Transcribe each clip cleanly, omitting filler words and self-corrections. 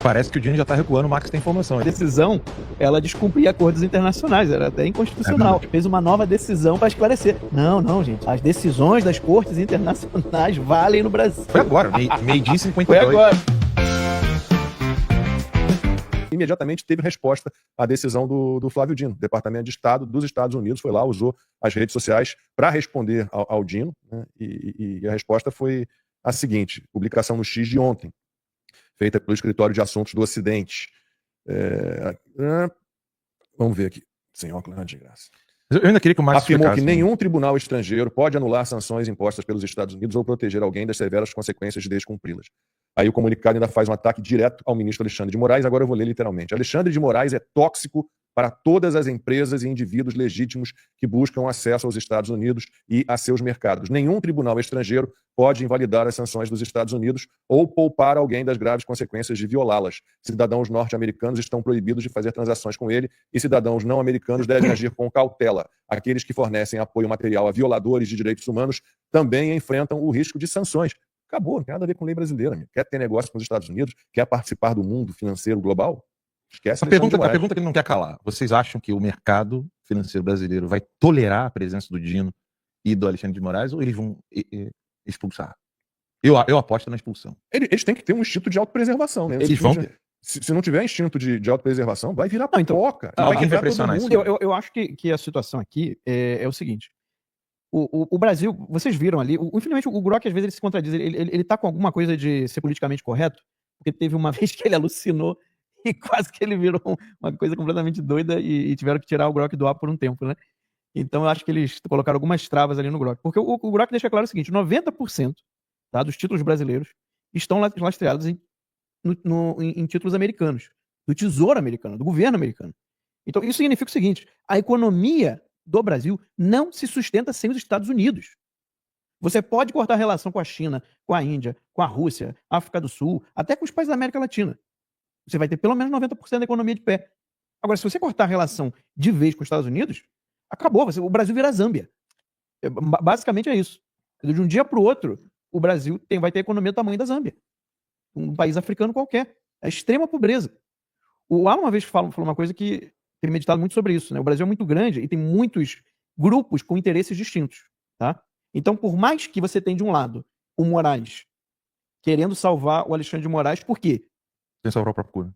Parece que o Dino já está recuando, o Max tem informação. A decisão, ela descumpria acordos internacionais, era até inconstitucional. Fez uma nova decisão para esclarecer. Não, gente. As decisões das cortes internacionais valem no Brasil. Foi agora, meio-dia 52. Foi agora. Imediatamente teve resposta à decisão do Flávio Dino. O Departamento de Estado dos Estados Unidos foi lá, usou as redes sociais para responder ao Dino, né? E a resposta foi a seguinte: publicação no X de ontem, feita pelo Escritório de Assuntos do Ocidente. Vamos ver aqui. Sem óculos, de graça. Eu ainda queria que o Max afirmou explicasse, que nenhum tribunal estrangeiro pode anular sanções impostas pelos Estados Unidos ou proteger alguém das severas consequências de descumpri-las. Aí o comunicado ainda faz um ataque direto ao ministro Alexandre de Moraes. Agora eu vou ler literalmente. Alexandre de Moraes é tóxico para todas as empresas e indivíduos legítimos que buscam acesso aos Estados Unidos e a seus mercados. Nenhum tribunal estrangeiro pode invalidar as sanções dos Estados Unidos ou poupar alguém das graves consequências de violá-las. Cidadãos norte-americanos estão proibidos de fazer transações com ele e cidadãos não americanos devem agir com cautela. Aqueles que fornecem apoio material a violadores de direitos humanos também enfrentam o risco de sanções. Acabou, não tem nada a ver com lei brasileira. Amigo. Quer ter negócio com os Estados Unidos? Quer participar do mundo financeiro global? Esquece a pergunta que ele não quer calar. Vocês acham que o mercado financeiro brasileiro vai tolerar a presença do Dino e do Alexandre de Moraes ou eles vão expulsar? Eu aposto na expulsão. Eles têm que ter um instinto de autopreservação, né? Eles vão ter. Se não tiver instinto de autopreservação, vai virar pipoca. Alguém vai pressionar isso. Eu acho que a situação aqui é o seguinte. O Brasil, vocês viram ali, infelizmente o Grok às vezes ele se contradiz, ele tá com alguma coisa de ser politicamente correto, porque teve uma vez que ele alucinou e quase que ele virou uma coisa completamente doida e tiveram que tirar o Grok do ar por um tempo, né? Então eu acho que eles colocaram algumas travas ali no Grok, porque o Grok deixa claro o seguinte: 90%, tá, dos títulos brasileiros estão lastreados em títulos americanos, do Tesouro americano, do governo americano. Então isso significa o seguinte: a economia do Brasil não se sustenta sem os Estados Unidos. Você pode cortar a relação com a China, com a Índia, com a Rússia, África do Sul, até com os países da América Latina. Você vai ter pelo menos 90% da economia de pé. Agora, se você cortar a relação de vez com os Estados Unidos, acabou. O Brasil vira a Zâmbia. Basicamente é isso. De um dia para o outro, o Brasil vai ter a economia do tamanho da Zâmbia. Um país africano qualquer. É extrema pobreza. O Alan uma vez falou uma coisa que tem meditado muito sobre isso, né? O Brasil é muito grande e tem muitos grupos com interesses distintos, tá? Então, por mais que você tenha de um lado o Moraes querendo salvar o Alexandre de Moraes, por quê? Sem salvar o próprio cu.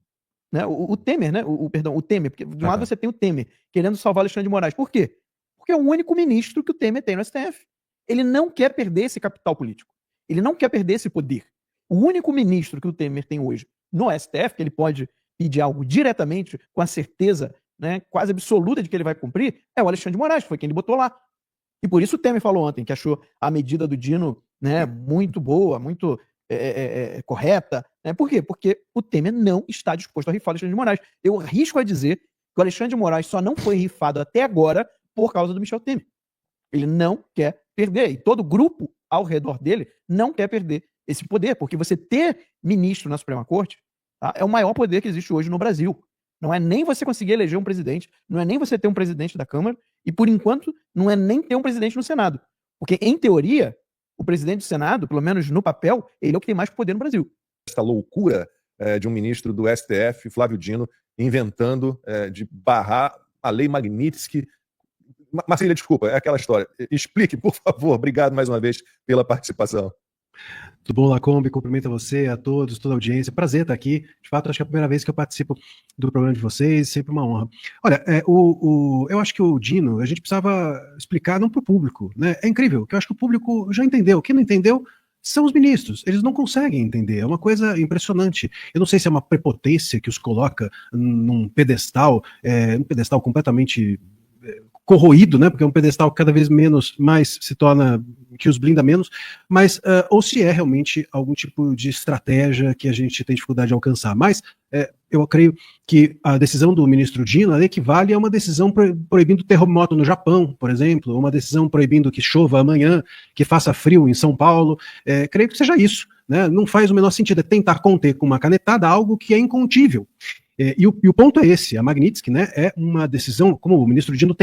Né? O Temer, né? O Temer, porque de um lado você tem o Temer querendo salvar o Alexandre de Moraes. Por quê? Porque é o único ministro que o Temer tem no STF. Ele não quer perder esse capital político. Ele não quer perder esse poder. O único ministro que o Temer tem hoje no STF, que ele pode pedir algo diretamente, com a certeza, né, quase absoluta de que ele vai cumprir, é o Alexandre de Moraes, foi quem ele botou lá. E por isso o Temer falou ontem que achou a medida do Dino, né, muito boa, muito correta. Né? Por quê? Porque o Temer não está disposto a rifar o Alexandre de Moraes. Eu arrisco a dizer que o Alexandre de Moraes só não foi rifado até agora por causa do Michel Temer. Ele não quer perder. E todo grupo ao redor dele não quer perder esse poder, porque você ter ministro na Suprema Corte, tá, é o maior poder que existe hoje no Brasil. Não é nem você conseguir eleger um presidente, não é nem você ter um presidente da Câmara, e por enquanto não é nem ter um presidente no Senado. Porque, em teoria, o presidente do Senado, pelo menos no papel, ele é o que tem mais poder no Brasil. Essa loucura de um ministro do STF, Flávio Dino, inventando de barrar a lei Magnitsky. Marcília, desculpa, é aquela história. Explique, por favor. Obrigado mais uma vez pela participação. Tudo bom, Lacombe? Cumprimento a você, a todos, toda a audiência. Prazer estar aqui. De fato, acho que é a primeira vez que eu participo do programa de vocês, sempre uma honra. Olha, eu acho que o Dino, a gente precisava explicar não para o público, né? É incrível, que eu acho que o público já entendeu. Quem não entendeu são os ministros. Eles não conseguem entender. É uma coisa impressionante. Eu não sei se é uma prepotência que os coloca num pedestal completamente corroído, né? Porque é um pedestal que cada vez mais se torna, que os blinda menos, mas ou se é realmente algum tipo de estratégia que a gente tem dificuldade de alcançar. Mas eu creio que a decisão do ministro Dino equivale a uma decisão proibindo terremoto no Japão, por exemplo, uma decisão proibindo que chova amanhã, que faça frio em São Paulo. Creio que seja isso, né? Não faz o menor sentido, é tentar conter com uma canetada algo que é incontível. E o ponto é esse, a Magnitsky, né, é uma decisão, como o ministro Dino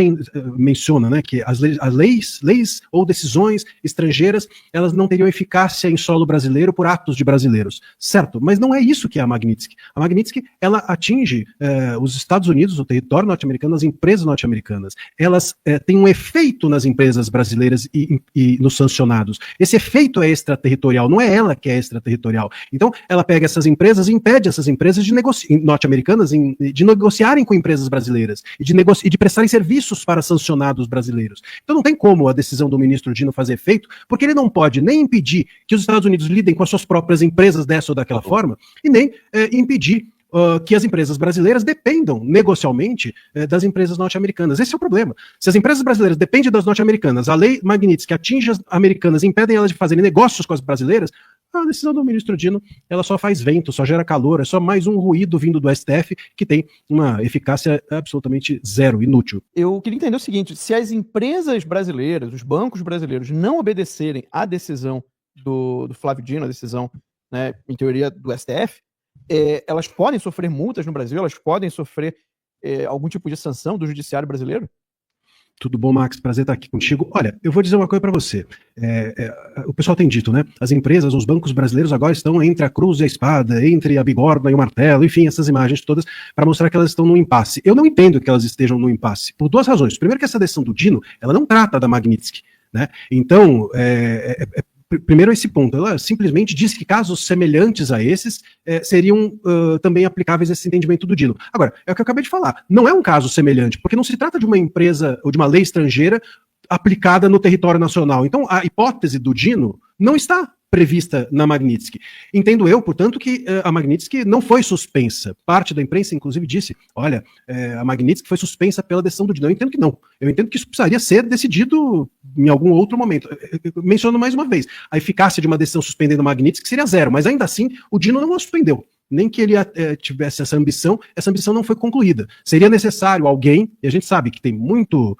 menciona, né, que as leis ou decisões estrangeiras, elas não teriam eficácia em solo brasileiro por atos de brasileiros, certo? Mas não é isso que é a Magnitsky. A Magnitsky, ela atinge os Estados Unidos, o território norte-americano, as empresas norte-americanas. Elas têm um efeito nas empresas brasileiras e nos sancionados. Esse efeito é extraterritorial, não é ela que é extraterritorial. Então, ela pega essas empresas e impede essas empresas de norte-americanas de negociarem com empresas brasileiras e de prestarem serviços para sancionados brasileiros. Então não tem como a decisão do ministro Dino fazer efeito, porque ele não pode nem impedir que os Estados Unidos lidem com as suas próprias empresas dessa ou daquela forma, e nem impedir que as empresas brasileiras dependam negocialmente das empresas norte-americanas. Esse é o problema. Se as empresas brasileiras dependem das norte-americanas, a lei Magnitsky que atinge as americanas e impedem elas de fazerem negócios com as brasileiras, a decisão do ministro Dino, ela só faz vento, só gera calor, é só mais um ruído vindo do STF que tem uma eficácia absolutamente zero, inútil. Eu queria entender o seguinte, se as empresas brasileiras, os bancos brasileiros não obedecerem à decisão do Flávio Dino, a decisão, né, em teoria, do STF, elas podem sofrer multas no Brasil, elas podem sofrer algum tipo de sanção do judiciário brasileiro? Tudo bom, Max? Prazer estar aqui contigo. Olha, eu vou dizer uma coisa para você. O pessoal tem dito, né? As empresas, os bancos brasileiros agora estão entre a cruz e a espada, entre a bigorna e o martelo, enfim, essas imagens todas para mostrar que elas estão num impasse. Eu não entendo que elas estejam num impasse, por duas razões. Primeiro que essa decisão do Dino, ela não trata da Magnitsky, né? Então, primeiro esse ponto, ela simplesmente diz que casos semelhantes a esses seriam também aplicáveis a esse entendimento do Dino. Agora, é o que eu acabei de falar, não é um caso semelhante, porque não se trata de uma empresa ou de uma lei estrangeira aplicada no território nacional. Então, a hipótese do Dino não está prevista na Magnitsky. Entendo eu, portanto, que a Magnitsky não foi suspensa. Parte da imprensa, inclusive, disse, olha, a Magnitsky foi suspensa pela decisão do Dino. Eu entendo que não. Eu entendo que isso precisaria ser decidido em algum outro momento. Eu menciono mais uma vez, a eficácia de uma decisão suspendendo a Magnitsky seria zero, mas ainda assim, o Dino não a suspendeu. Nem que ele tivesse essa ambição não foi concluída. Seria necessário alguém, e a gente sabe que tem muito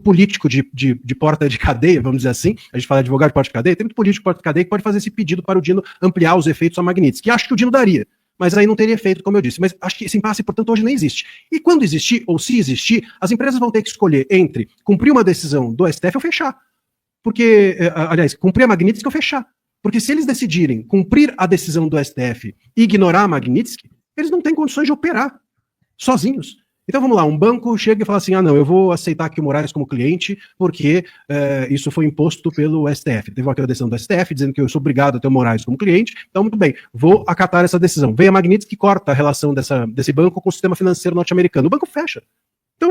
político de porta de cadeia, vamos dizer assim, a gente fala de advogado de porta de cadeia, tem muito político de porta de cadeia que pode fazer esse pedido para o Dino ampliar os efeitos da Magnitsky, que acho que o Dino daria, mas aí não teria efeito, como eu disse, mas acho que esse impasse, portanto, hoje nem existe. E quando existir, ou se existir, as empresas vão ter que escolher entre cumprir uma decisão do STF ou fechar, porque, aliás, cumprir a Magnitsky ou fechar, porque se eles decidirem cumprir a decisão do STF e ignorar a Magnitsky, eles não têm condições de operar sozinhos. Então vamos lá, um banco chega e fala assim, não, eu vou aceitar aqui o Moraes como cliente porque isso foi imposto pelo STF. Teve aquela decisão do STF dizendo que eu sou obrigado a ter o Moraes como cliente, então muito bem, vou acatar essa decisão. Vem a Magnitsky que corta a relação desse banco com o sistema financeiro norte-americano. O banco fecha. Então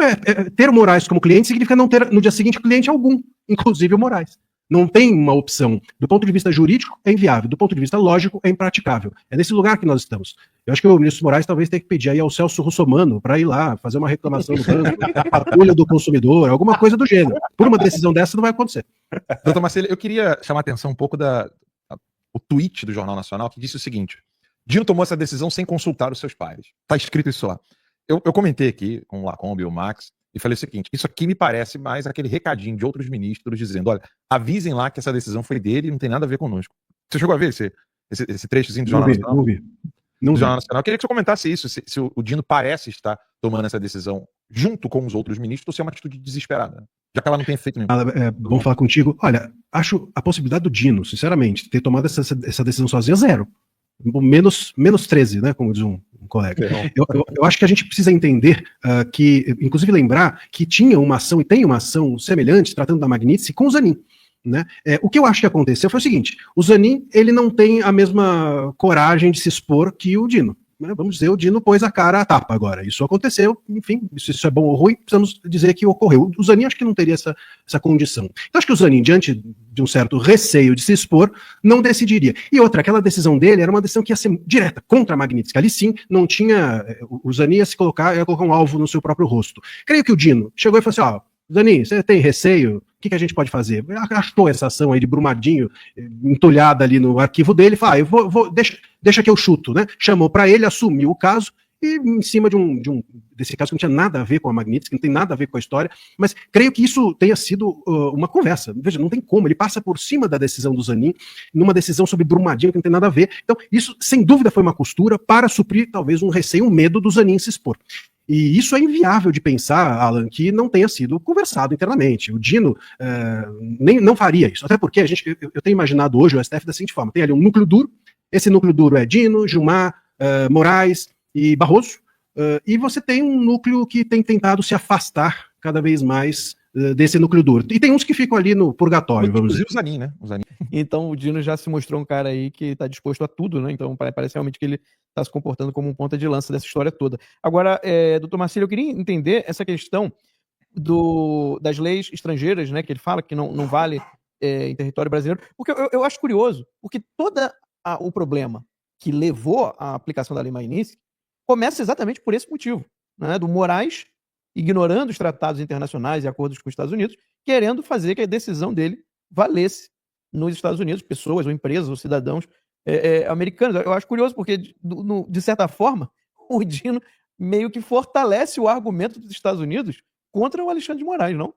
ter o Moraes como cliente significa não ter no dia seguinte cliente algum, inclusive o Moraes. Não tem uma opção. Do ponto de vista jurídico, é inviável. Do ponto de vista lógico, é impraticável. É nesse lugar que nós estamos. Eu acho que o ministro Moraes talvez tenha que pedir aí ao Celso Russomano para ir lá, fazer uma reclamação no banco, patrulha do consumidor, alguma coisa do gênero. Por uma decisão dessa não vai acontecer. Doutor Marcelo, eu queria chamar a atenção um pouco o tweet do Jornal Nacional que disse o seguinte: Dino tomou essa decisão sem consultar os seus pares. Está escrito isso lá. Eu comentei aqui com o Lacombe e o Max e falei o seguinte: isso aqui me parece mais aquele recadinho de outros ministros dizendo, olha, avisem lá que essa decisão foi dele e não tem nada a ver conosco. Você chegou a ver esse trechozinho do Jornal Nacional? Não vi. Jornal Nacional. Eu queria que você comentasse isso, se o Dino parece estar tomando essa decisão junto com os outros ministros ou se é uma atitude desesperada, já que ela não tem efeito nenhum. Vamos falar contigo. Olha, acho a possibilidade do Dino, sinceramente, ter tomado essa decisão sozinho zero. Menos 13, né, como diz um colega. Eu acho que a gente precisa entender inclusive lembrar que tinha uma ação e tem uma ação semelhante, tratando da Magnitsky, com o Zanin. Né? O que eu acho que aconteceu foi o seguinte: o Zanin, ele não tem a mesma coragem de se expor que o Dino. Né? Vamos dizer, o Dino pôs a cara à tapa agora. Isso aconteceu, enfim, se isso é bom ou ruim, precisamos dizer que ocorreu. O Zanin acho que não teria essa condição. Então acho que o Zanin, diante de um certo receio de se expor, não decidiria. E outra, aquela decisão dele era uma decisão que ia ser direta, contra a Magnitsky. Ali sim, não tinha... O Zanin ia colocar um alvo no seu próprio rosto. Creio que o Dino chegou e falou assim, Zanin, você tem receio? O que a gente pode fazer? Achou essa ação aí de Brumadinho entulhada ali no arquivo dele, fala, deixa que eu chuto, né? Chamou para ele, assumiu o caso e em cima desse caso que não tinha nada a ver com a Magnitsky, não tem nada a ver com a história, mas creio que isso tenha sido uma conversa. Veja, não tem como, ele passa por cima da decisão do Zanin, numa decisão sobre Brumadinho que não tem nada a ver. Então, isso sem dúvida foi uma costura para suprir talvez um receio, um medo do Zanin se expor. E isso é inviável de pensar, Alan, que não tenha sido conversado internamente. O Dino não faria isso, até porque eu tenho imaginado hoje o STF da seguinte forma: tem ali um núcleo duro, esse núcleo duro é Dino, Gilmar, Moraes e Barroso, e você tem um núcleo que tem tentado se afastar cada vez mais desse núcleo duro. E tem uns que ficam ali no purgatório, vamos dizer. Inclusive o Zanin, né? O Zanin. Então o Dino já se mostrou um cara aí que está disposto a tudo, né? Então parece realmente que ele está se comportando como um ponta de lança dessa história toda. Agora, doutor Marcílio, eu queria entender essa questão das leis estrangeiras, né? Que ele fala que não vale em território brasileiro, porque eu acho curioso, porque todo o problema que levou à aplicação da lei Magnitsky começa exatamente por esse motivo, né? Do Moraes ignorando os tratados internacionais e acordos com os Estados Unidos, querendo fazer que a decisão dele valesse nos Estados Unidos, pessoas ou empresas ou cidadãos americanos. Eu acho curioso porque, de certa forma, o Dino meio que fortalece o argumento dos Estados Unidos contra o Alexandre de Moraes, não?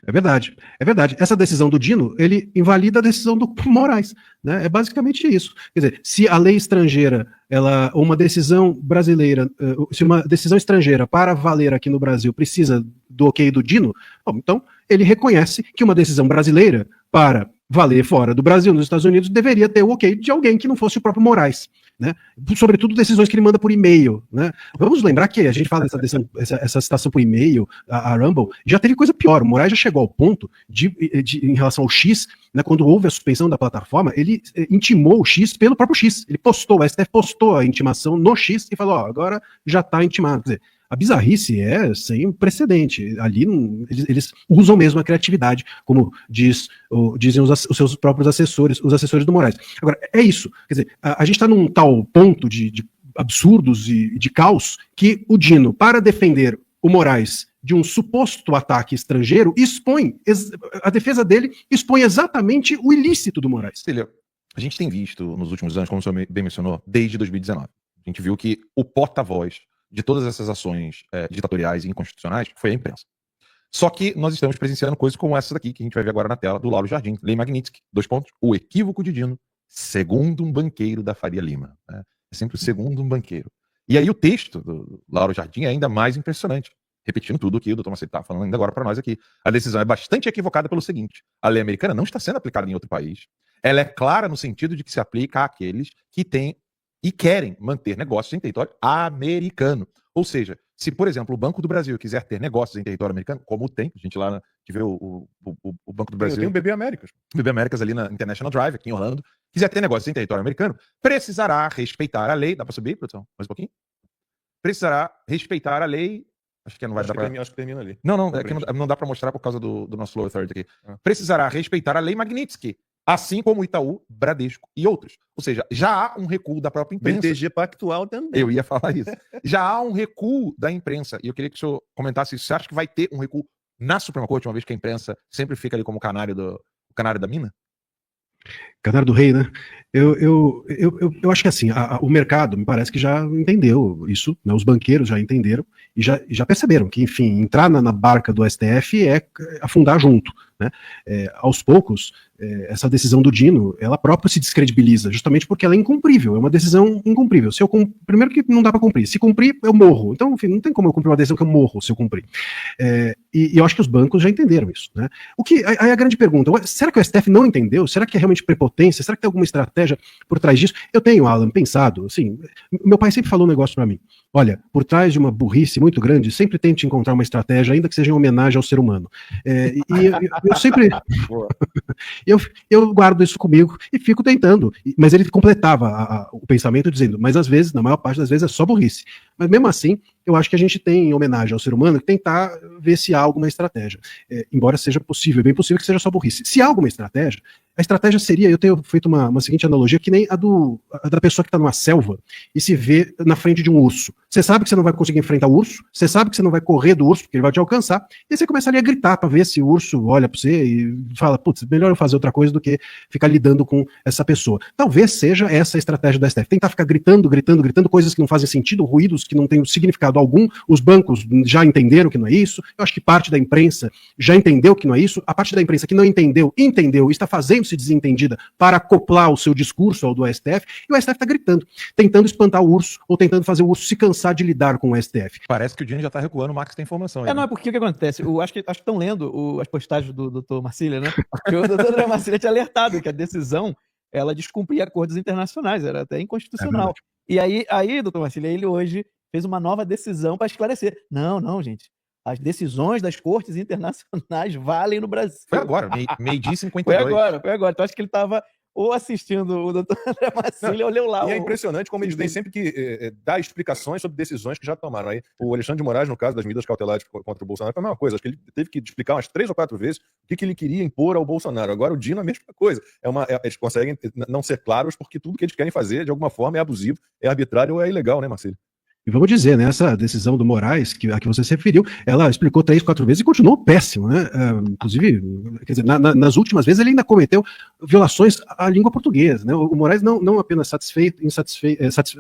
É verdade, é verdade. Essa decisão do Dino, ele invalida a decisão do Moraes, né? É basicamente isso. Quer dizer, se a lei estrangeira, uma decisão brasileira, se uma decisão estrangeira para valer aqui no Brasil precisa do ok do Dino, bom, então ele reconhece que uma decisão brasileira para valer fora do Brasil, nos Estados Unidos, deveria ter o ok de alguém que não fosse o próprio Moraes, né? Sobretudo decisões que ele manda por e-mail, né? Vamos lembrar que a gente fala essa citação por e-mail, a Rumble, já teve coisa pior. O Moraes já chegou ao ponto em relação ao X, né, quando houve a suspensão da plataforma, ele intimou o X pelo próprio X. Ele postou, o STF postou a intimação no X e falou, agora já está intimado. Quer dizer, a bizarrice é sem precedente. Ali eles usam mesmo a criatividade, como dizem os seus próprios assessores, os assessores do Moraes. Agora, é isso. Quer dizer, a gente está num tal ponto de absurdos e de caos que o Dino, para defender o Moraes de um suposto ataque estrangeiro, a defesa dele expõe exatamente o ilícito do Moraes. A gente tem visto nos últimos anos, como o senhor bem mencionou, desde 2019. A gente viu que o porta-voz de todas essas ações ditatoriais e inconstitucionais foi a imprensa. Só que nós estamos presenciando coisas como essa daqui, que a gente vai ver agora na tela, do Lauro Jardim, Lei Magnitsky, : o equívoco de Dino, segundo um banqueiro da Faria Lima. Né? É sempre o segundo um banqueiro. E aí o texto do Lauro Jardim é ainda mais impressionante, repetindo tudo o que o doutor Marcílio está falando ainda agora para nós aqui. A decisão é bastante equivocada pelo seguinte: a lei americana não está sendo aplicada em outro país. Ela é clara no sentido de que se aplica àqueles que têm e querem manter negócios em território americano. Ou seja, se, por exemplo, o Banco do Brasil quiser ter negócios em território americano, como tem, a gente lá que vê o Banco do Brasil... Tem o BB Américas. O BB Américas ali na International Drive, aqui em Orlando, quiser ter negócios em território americano, precisará respeitar a lei... Dá para subir, produção? Mais um pouquinho? Precisará respeitar a lei... Acho que não vai dar para... Acho que termina ali. Não, é que não dá para mostrar por causa do nosso lower third aqui. Precisará respeitar a lei Magnitsky, assim como o Itaú, Bradesco e outros. Ou seja, já há um recuo da própria imprensa. BTG Pactual também. Eu ia falar isso. Já há um recuo da imprensa. E eu queria que o senhor comentasse isso. Você acha que vai ter um recuo na Suprema Corte, uma vez que a imprensa sempre fica ali como canário da mina? Canário do rei, né? Eu acho que assim, o mercado me parece que já entendeu isso, né? Os banqueiros já entenderam e já perceberam que, enfim, entrar na barca do STF é afundar junto, né? Aos poucos, essa decisão do Dino, ela própria se descredibiliza, justamente porque ela é incumprível, é uma decisão incumprível. Primeiro que não dá para cumprir, se cumprir, eu morro. Então, enfim, não tem como eu cumprir uma decisão que eu morro se eu cumprir. E eu acho que os bancos já entenderam isso, né? Aí a grande pergunta, será que o STF não entendeu? Será que é realmente prepotência? Será que tem alguma estratégia por trás disso? Eu tenho, Alan, pensado, assim, meu pai sempre falou um negócio para mim: olha, por trás de uma burrice muito grande, sempre tente encontrar uma estratégia, ainda que seja em homenagem ao ser humano. Eu sempre... eu guardo isso comigo e fico tentando. Mas ele completava o pensamento dizendo, mas às vezes, na maior parte das vezes, é só burrice. Mas mesmo assim, eu acho que a gente tem, em homenagem ao ser humano, que tentar ver se há alguma estratégia. Embora seja possível, bem possível que seja só burrice. Se há alguma estratégia, a estratégia seria, eu tenho feito uma seguinte analogia, que nem a da pessoa que está numa selva e se vê na frente de um urso. Você sabe que você não vai conseguir enfrentar o urso, você sabe que você não vai correr do urso, porque ele vai te alcançar, e aí você começa ali a gritar para ver se o urso olha para você e fala, putz, melhor eu fazer outra coisa do que ficar lidando com essa pessoa. Talvez seja essa a estratégia da STF, tentar ficar gritando coisas que não fazem sentido, ruídos que não têm significado algum. Os bancos já entenderam que não é isso, eu acho que parte da imprensa já entendeu que não é isso, a parte da imprensa que não entendeu, está fazendo-se desentendida para acoplar o seu discurso ao do STF, e o STF está gritando, tentando espantar o urso, ou tentando fazer o urso se cansar de lidar com o STF. Parece que o Dino já tá recuando, o Max tem informação aí. Não, é porque o que acontece? Acho que estão lendo as postagens do Dr. Marcília, né? Porque o Dr. André Marcília tinha alertado que a decisão, ela descumpria acordos internacionais, era até inconstitucional. E aí, Dr. Marcília, ele hoje fez uma nova decisão para esclarecer. Não, gente. As decisões das cortes internacionais valem no Brasil. Foi agora, meio-dia 52. Foi agora. Então acho que ele estava ou assistindo o doutor André Marcília ou leu lá. E é impressionante como eles têm sempre que dar explicações sobre decisões que já tomaram. Aí, o Alexandre de Moraes, no caso das medidas cautelares contra o Bolsonaro, foi a mesma coisa. Acho que ele teve que explicar umas 3 ou 4 vezes o que ele queria impor ao Bolsonaro. Agora o Dino é a mesma coisa. Eles conseguem não ser claros porque tudo que eles querem fazer, de alguma forma, é abusivo, é arbitrário ou é ilegal, né, Marcílio? E vamos dizer, né, essa decisão do Moraes, a que você se referiu, ela explicou 3, 4 vezes e continuou péssimo, né? Inclusive, quer dizer, nas últimas vezes ele ainda cometeu violações à língua portuguesa, né? O Moraes não apenas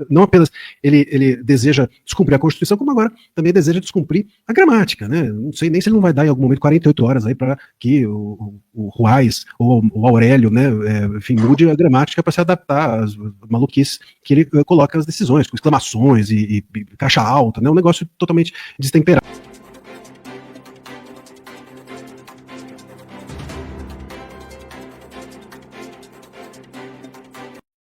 não apenas ele deseja descumprir a Constituição, como agora também deseja descumprir a gramática, né? Não sei nem se ele não vai dar em algum momento 48 horas aí para que o Ruais ou o Aurélio, né, enfim, mude a gramática para se adaptar às maluquices que ele coloca nas decisões, com exclamações e caixa alta, né? Um negócio totalmente destemperado.